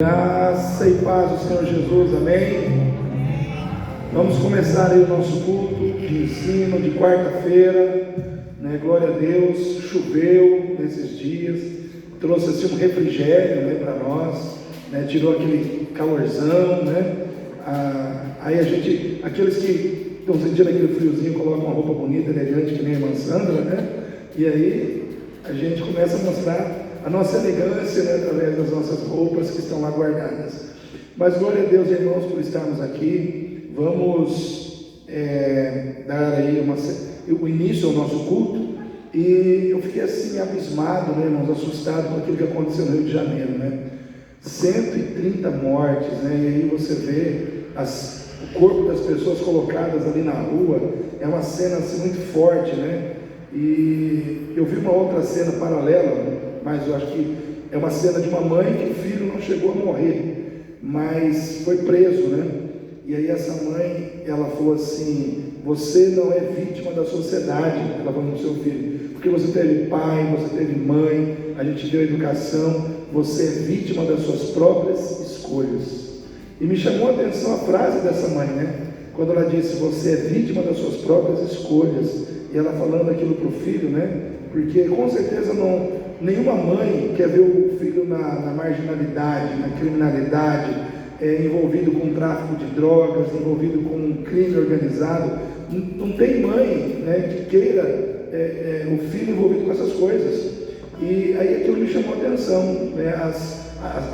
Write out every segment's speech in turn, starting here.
Graça e paz do Senhor Jesus, amém? Vamos começar aí o nosso culto de ensino de quarta-feira, né? Glória a Deus, choveu nesses dias, trouxe assim um refrigério, né, para nós, né? Tirou aquele calorzão, né? Aí a gente, aqueles que estão sentindo aquele friozinho, colocam uma roupa bonita, elegante, que nem a irmã Sandra, né? E aí a gente começa a mostrar a nossa elegância, né, através das nossas roupas que estão lá guardadas. Mas glória a Deus, irmãos, por estarmos aqui. Vamos dar aí o início ao nosso culto. E eu fiquei assim abismado, né, irmãos, assustado com aquilo que aconteceu no Rio de Janeiro, né? 130 mortes, né? E aí você vê o corpo das pessoas colocadas ali na rua. É uma cena assim muito forte, né? E eu vi uma outra cena paralela, mas eu acho que é uma cena de uma mãe que o filho não chegou a morrer, mas foi preso, né? E aí essa mãe, ela falou assim: você não é vítima da sociedade, ela falou para o seu filho, porque você teve pai, você teve mãe, a gente deu educação, você é vítima das suas próprias escolhas. E me chamou a atenção a frase dessa mãe, né? Quando ela disse, você é vítima das suas próprias escolhas, e ela falando aquilo para o filho, né? Porque com certeza nenhuma mãe quer ver o filho na marginalidade, na criminalidade, envolvido com tráfico de drogas, envolvido com um crime organizado. Não tem mãe, né, que queira o filho envolvido com essas coisas. E aí aquilo me chamou a atenção, né?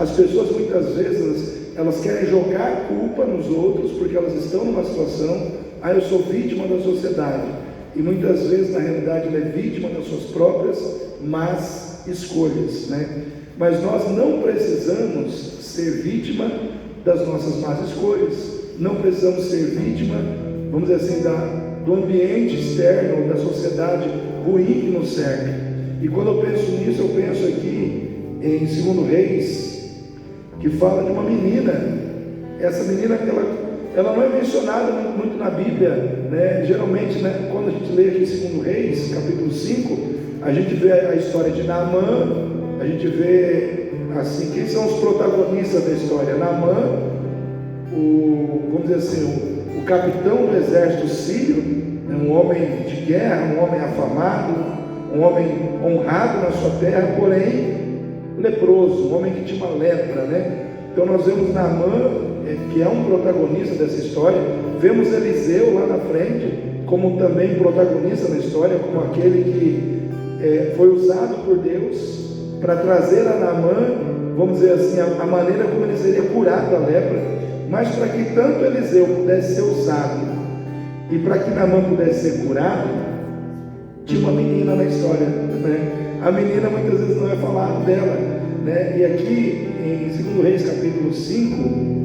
As pessoas muitas vezes elas querem jogar a culpa nos outros porque elas estão numa situação, eu sou vítima da sociedade. E muitas vezes, na realidade, ela é vítima das suas próprias más escolhas, né? Mas nós não precisamos ser vítima das nossas más escolhas. Não precisamos ser vítima, vamos dizer assim, do ambiente externo, da sociedade ruim que nos cerca. E quando eu penso nisso, eu penso aqui em 2 Reis, que fala de uma menina. Essa menina, ela não é mencionada muito na Bíblia, né? Geralmente, né, quando a gente lê aqui 2 Reis, capítulo 5, a gente vê a história de Naamã, a gente vê, assim, quem são os protagonistas da história? Naamã, vamos dizer assim, o capitão do exército sírio, né, um homem de guerra, um homem afamado, um homem honrado na sua terra, porém leproso, um homem que tinha uma lepra, né? Então nós vemos Naamã, que é um protagonista dessa história. Vemos Eliseu lá na frente, como também protagonista na história, como aquele que foi usado por Deus para trazer a Naamã, vamos dizer assim, a maneira como ele seria curado da lepra. Mas para que tanto Eliseu pudesse ser usado e para que Naamã pudesse ser curado, tinha uma menina na história, né? A menina muitas vezes não é falado dela, né? E aqui em 2 Reis capítulo 5,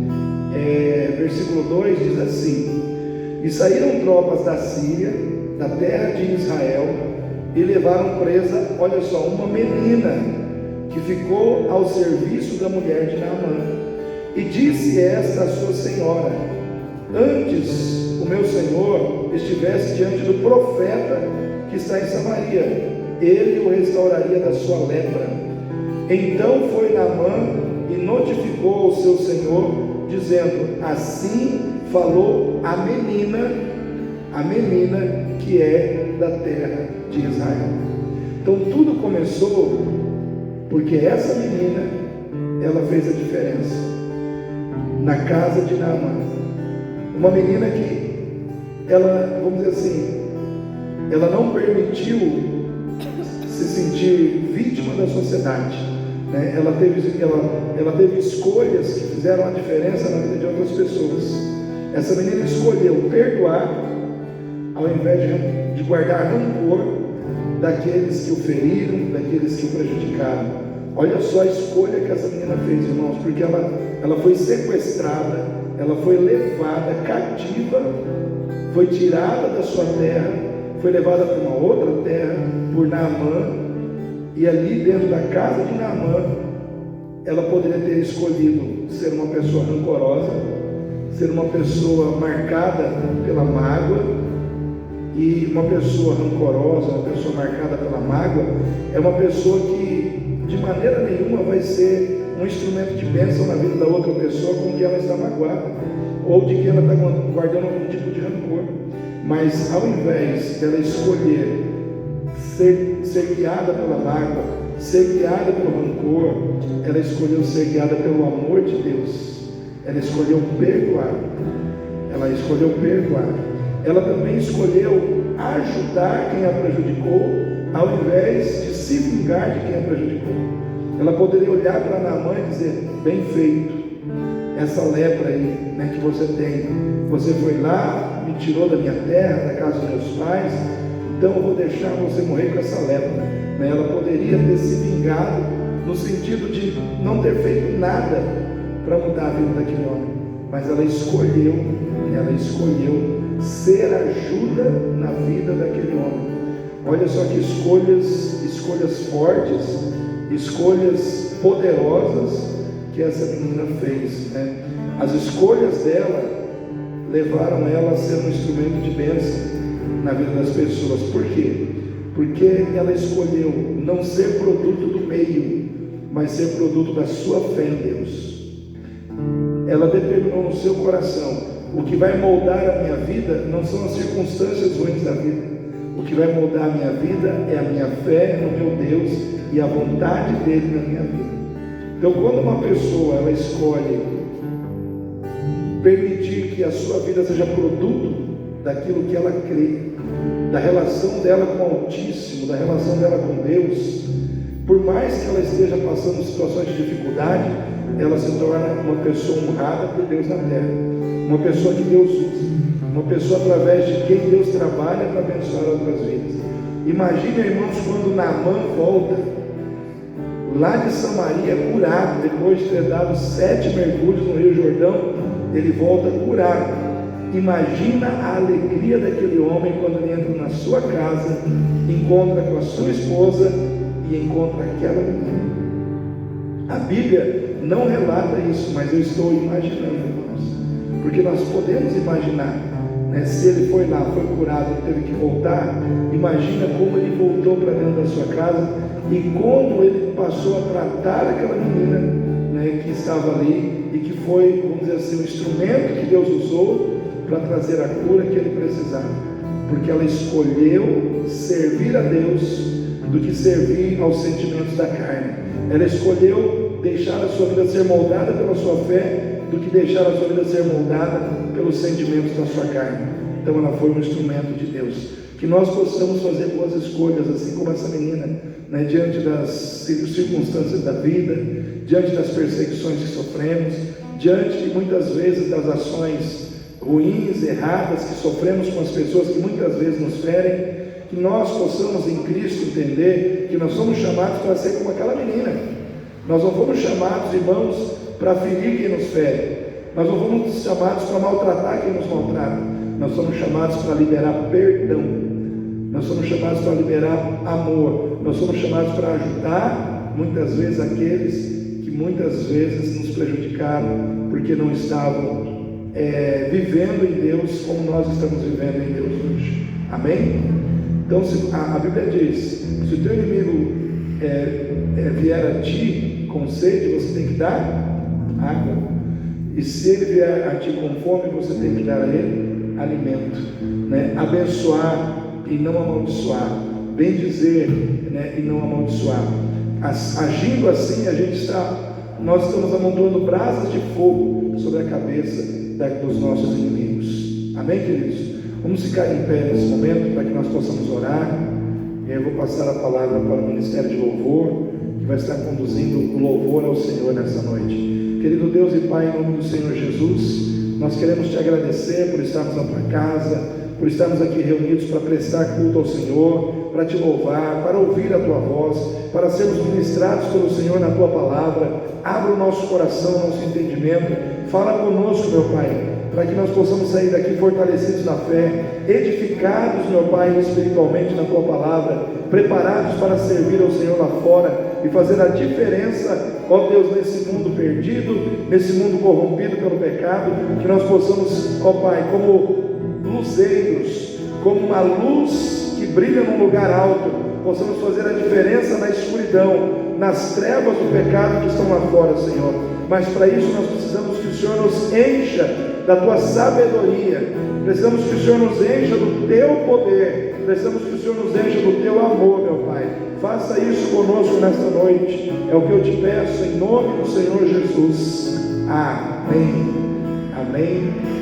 versículo 2 diz assim: e saíram tropas da Síria, da terra de Israel, e levaram presa, olha só, uma menina que ficou ao serviço da mulher de Naamã. E disse esta a sua senhora: antes o meu senhor estivesse diante do profeta que está em Samaria, ele o restauraria da sua lepra. Então foi Naamã e notificou ao seu senhor, dizendo: assim falou a menina que é da terra de Israel. Então tudo começou porque essa menina, ela fez a diferença na casa de Naamã. Uma menina que ela, vamos dizer assim, ela não permitiu se sentir vítima da sociedade, né? Ela teve escolhas que fizeram a diferença na vida de outras pessoas. Essa menina escolheu perdoar ao invés de guardar rancor daqueles que o feriram, daqueles que o prejudicaram. Olha só a escolha que essa menina fez, irmãos, porque ela foi sequestrada, ela foi levada cativa, foi tirada da sua terra, foi levada para uma outra terra por Naamã, e ali dentro da casa de Naamã, ela poderia ter escolhido ser uma pessoa rancorosa, ser uma pessoa marcada pela mágoa. E uma pessoa rancorosa, uma pessoa marcada pela mágoa, é uma pessoa que de maneira nenhuma vai ser um instrumento de bênção na vida da outra pessoa com que ela está magoada, ou de que ela está guardando algum tipo de rancor. Mas ao invés dela escolher ser guiada pela mágoa, ser guiada pelo rancor, ela escolheu ser guiada pelo amor de Deus. Ela escolheu perdoar. Ela escolheu perdoar. Ela também escolheu ajudar quem a prejudicou, ao invés de se vingar de quem a prejudicou. Ela poderia olhar para Naamã e dizer: bem feito, essa lepra aí, né, que você tem, você foi lá, me tirou da minha terra, da casa dos meus pais, então eu vou deixar você morrer com essa lepra, né? Ela poderia ter se vingado, no sentido de não ter feito nada para mudar a vida daquele homem, mas ela escolheu ser ajuda na vida daquele homem. Olha só que escolhas fortes, escolhas poderosas que essa menina fez, né? As escolhas dela levaram ela a ser um instrumento de bênção na vida das pessoas. Por quê? Porque ela escolheu não ser produto do meio, mas ser produto da sua fé em Deus. Ela determinou no seu coração: o que vai moldar a minha vida não são as circunstâncias ruins da vida, o que vai moldar a minha vida é a minha fé no meu Deus e a vontade dele na minha vida. Então, quando uma pessoa ela escolhe permitir que a sua vida seja produto daquilo que ela crê, da relação dela com o Altíssimo, da relação dela com Deus, por mais que ela esteja passando situações de dificuldade, ela se torna uma pessoa honrada por Deus na terra, uma pessoa que Deus usa, uma pessoa através de quem Deus trabalha para abençoar outras vidas. Imaginem, irmãos, quando Naamã volta lá de Samaria curado, depois de ter dado 7 mergulhos no Rio Jordão, ele volta curado. Imagina a alegria daquele homem quando ele entra na sua casa, encontra com a sua esposa e encontra aquela menina. A Bíblia não relata isso, mas eu estou imaginando, irmãos, porque nós podemos imaginar, né? Se ele foi lá, foi curado, ele teve que voltar, imagina como ele voltou para dentro da sua casa e como ele passou a tratar aquela menina, né, que estava ali e que foi, vamos dizer assim, o instrumento que Deus usou para trazer a cura que ele precisava, porque ela escolheu servir a Deus do que servir aos sentimentos da carne. Ela escolheu deixar a sua vida ser moldada pela sua fé do que deixar a sua vida ser moldada pelos sentimentos da sua carne. Então ela foi um instrumento de Deus. Que nós possamos fazer boas escolhas, assim como essa menina, né, diante das circunstâncias da vida, diante das perseguições que sofremos, diante muitas vezes das ações ruins, erradas que sofremos com as pessoas que muitas vezes nos ferem, que nós possamos em Cristo entender que nós somos chamados para ser como aquela menina. Nós não fomos chamados, irmãos, para ferir quem nos fere, nós não fomos chamados para maltratar quem nos maltrata, nós somos chamados para liberar perdão, nós somos chamados para liberar amor, nós somos chamados para ajudar muitas vezes aqueles que muitas vezes nos prejudicaram porque não estavam vivendo em Deus como nós estamos vivendo em Deus hoje. Amém? Então a Bíblia diz: se o teu inimigo vier a ti com sede, você tem que dar água, e se ele vier a ti com fome, você tem que dar a ele alimento, né? Abençoar e não amaldiçoar, bem dizer, né, e não amaldiçoar. Agindo assim, nós estamos amontoando brasas de fogo sobre a cabeça dos nossos inimigos. Amém, queridos? Vamos ficar em pé nesse momento para que nós possamos orar. E eu vou passar a palavra para o Ministério de Louvor, que vai estar conduzindo o louvor ao Senhor nessa noite. Querido Deus e Pai, em nome do Senhor Jesus, nós queremos te agradecer por estarmos na tua casa, por estarmos aqui reunidos para prestar culto ao Senhor, para te louvar, para ouvir a tua voz, para sermos ministrados pelo Senhor na tua palavra. Abra o nosso coração, o nosso entendimento, fala conosco, meu Pai, para que nós possamos sair daqui fortalecidos na fé, edificados, meu Pai, espiritualmente na tua palavra, preparados para servir ao Senhor lá fora e fazer a diferença, ó Deus, nesse mundo perdido, nesse mundo corrompido pelo pecado, que nós possamos, ó Pai, como luzeiros, como uma luz que brilha num lugar alto, possamos fazer a diferença na escuridão, nas trevas do pecado que estão lá fora, Senhor. Mas para isso nós precisamos que o Senhor nos encha da tua sabedoria, precisamos que o Senhor nos encha do teu poder, precisamos que o Senhor nos encha do teu amor, meu Pai. Faça isso conosco nesta noite, é o que eu te peço em nome do Senhor Jesus. Amém. Amém.